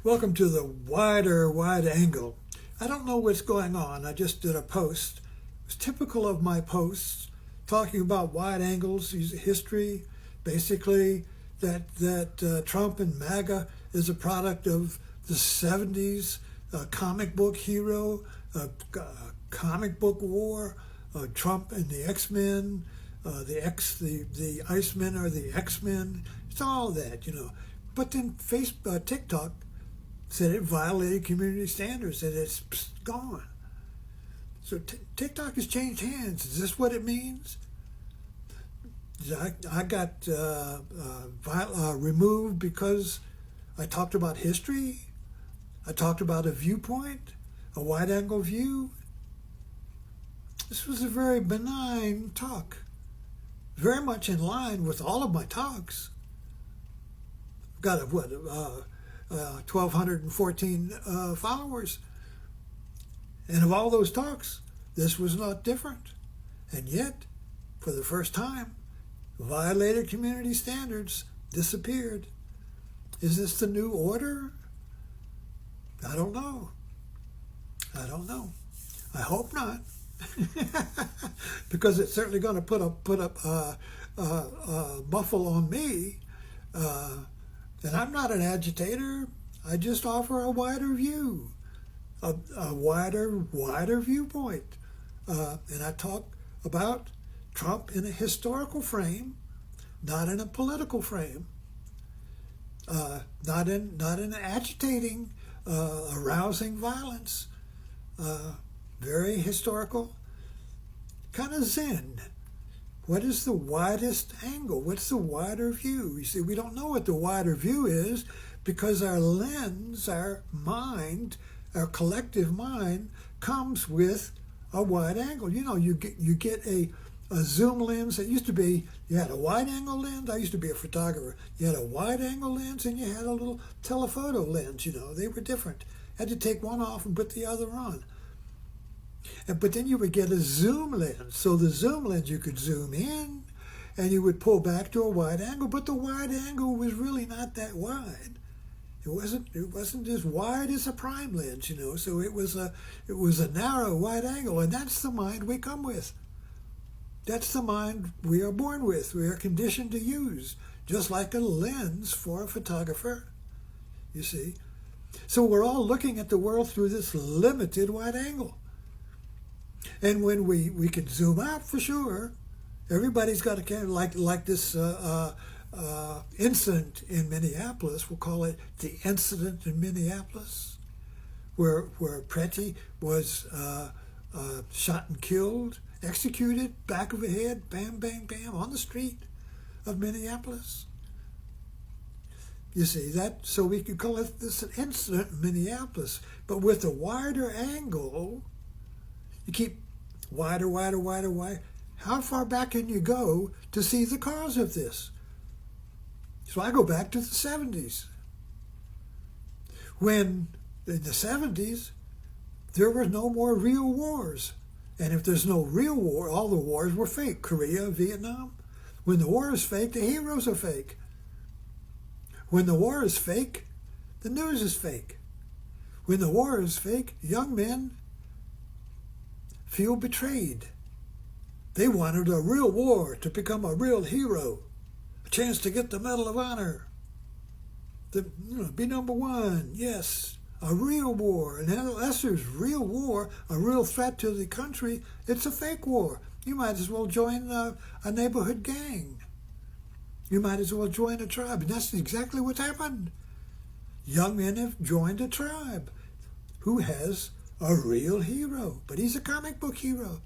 Welcome to the wide angle. I don't know what's going on. I just did a post. It was typical of my posts talking about wide angles, history, basically that Trump and MAGA is a product of the 70s comic book hero, comic book war, Trump and the X-Men, the Icemen are the X-Men. It's all that. But then TikTok said it violated community standards and it's gone. So TikTok has changed hands. Is this what it means? I got removed because I talked about history. I talked about a viewpoint, a wide-angle view. This was a very benign talk, very much in line with all of my talks. I've got 1,214 followers. And of all those talks, this was not different. And yet, for the first time, violated community standards disappeared. Is this the new order? I don't know. I hope not. Because it's certainly going to put a muffle on me. And I'm not an agitator. I just offer a wider view, a wider viewpoint. And I talk about Trump in a historical frame, not in a political frame, not in agitating, arousing violence. Very historical, kind of zen. What is the widest angle? What's the wider view? You see, we don't know what the wider view is because our lens, our mind, our collective mind comes with a wide angle. You get a zoom lens. It used to be, you had a wide angle lens. I used to be a photographer. You had a wide angle lens and you had a little telephoto lens. They were different. Had to take one off and put the other on. But then you would get a zoom lens. So the zoom lens, you could zoom in and you would pull back to a wide angle, but the wide angle was really not that wide. It wasn't as wide as a prime lens, so it was a narrow wide angle, and that's the mind we come with. That's the mind we are born with. We are conditioned to use, just like a lens for a photographer, you see. So we're all looking at the world through this limited wide angle. And when we can zoom out for sure, everybody's got a camera, like this incident in Minneapolis. We'll call it the incident in Minneapolis, where Preti was shot and killed, executed, back of the head, bam, bam, bam, on the street of Minneapolis. You see that? So we could call it this an incident in Minneapolis, but with a wider angle. You keep wider. How far back can you go to see the cause of this? So I go back to the 70s. When in the 70s, there were no more real wars. And if there's no real war, all the wars were fake. Korea, Vietnam. When the war is fake, the heroes are fake. When the war is fake, the news is fake. When the war is fake, young men feel betrayed. They wanted a real war to become a real hero, a chance to get the Medal of Honor, be number one. Yes, a real war. And unless there's real war, a real threat to the country, it's a fake war. You might as well join a neighborhood gang. You might as well join a tribe. And that's exactly what's happened. Young men have joined a tribe who has a real hero, but he's a comic book hero.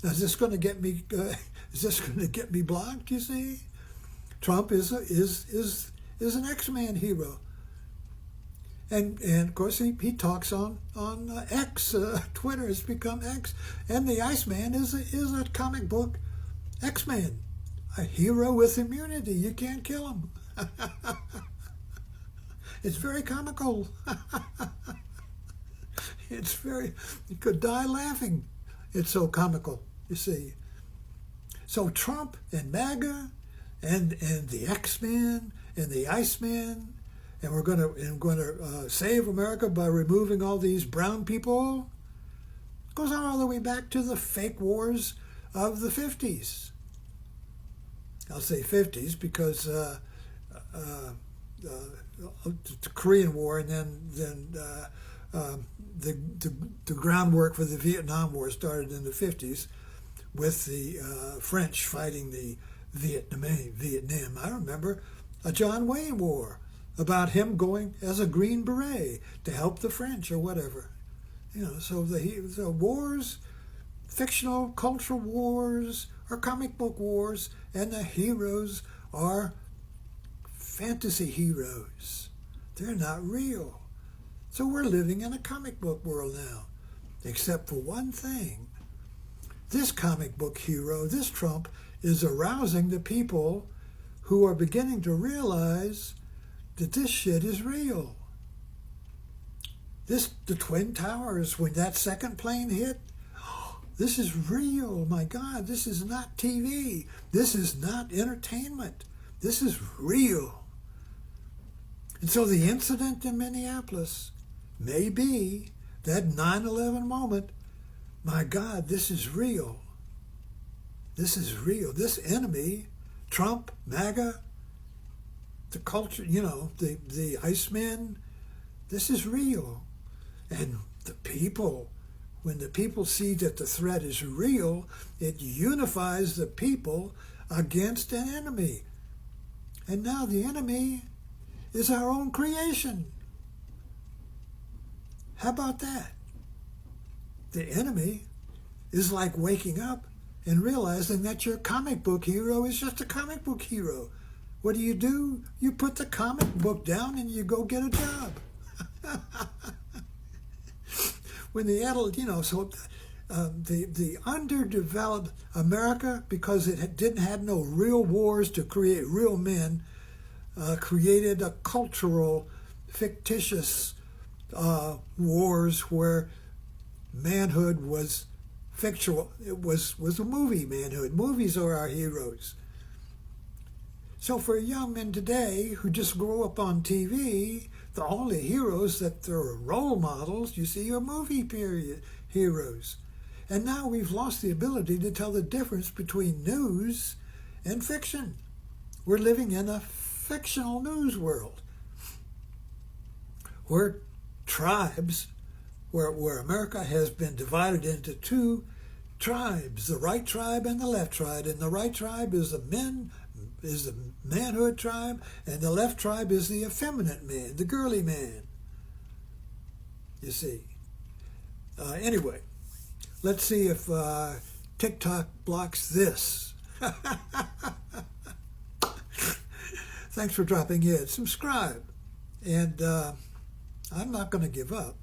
Now, is this going to get me? Is this going to get me blocked? You see, Trump is an X-Man hero, and of course he talks on X. Twitter has become X, and the Iceman is a comic book X-Man, a hero with immunity. You can't kill him. It's very comical. You could die laughing. It's so comical, you see. So Trump and MAGA and the X-Men and the Iceman and we're going to save America by removing all these brown people. It goes all the way back to the fake wars of the 50s. I'll say 50s because the Korean War, and then the groundwork for the Vietnam War started in the 50s with the French fighting the Vietnam. I remember a John Wayne War about him going as a Green Beret to help the French or whatever. So the wars, fictional cultural wars, or comic book wars, and the heroes are fantasy heroes. They're not real. So we're living in a comic book world now, except for one thing. This comic book hero, this Trump, is arousing the people who are beginning to realize that this shit is real. The Twin Towers, when that second plane hit, this is real. My God, this is not TV. This is not entertainment. This is real. And so the incident in Minneapolis may be that 9/11 moment. My God, this is real. This is real. This enemy, Trump, MAGA, the culture, the Iceman, this is real. And the people, when the people see that the threat is real, it unifies the people against an enemy. And now the enemy is our own creation. How about that? The enemy is like waking up and realizing that your comic book hero is just a comic book hero. What do? You put the comic book down and you go get a job. When the adult, the underdeveloped America, because it didn't have no real wars to create real men, created a cultural, fictitious wars where manhood was fictional. It was a movie manhood. Movies are our heroes. So for young men today who just grow up on TV, the only heroes that are role models, you see, are movie period heroes. And now we've lost the ability to tell the difference between news and fiction. We're living in a fictional news world where tribes, where America has been divided into two tribes, the right tribe and the left tribe. And the right tribe is the manhood tribe, and the left tribe is the effeminate man, the girly man. You see. Anyway, let's see if TikTok blocks this. Thanks for dropping in. Subscribe. And I'm not going to give up.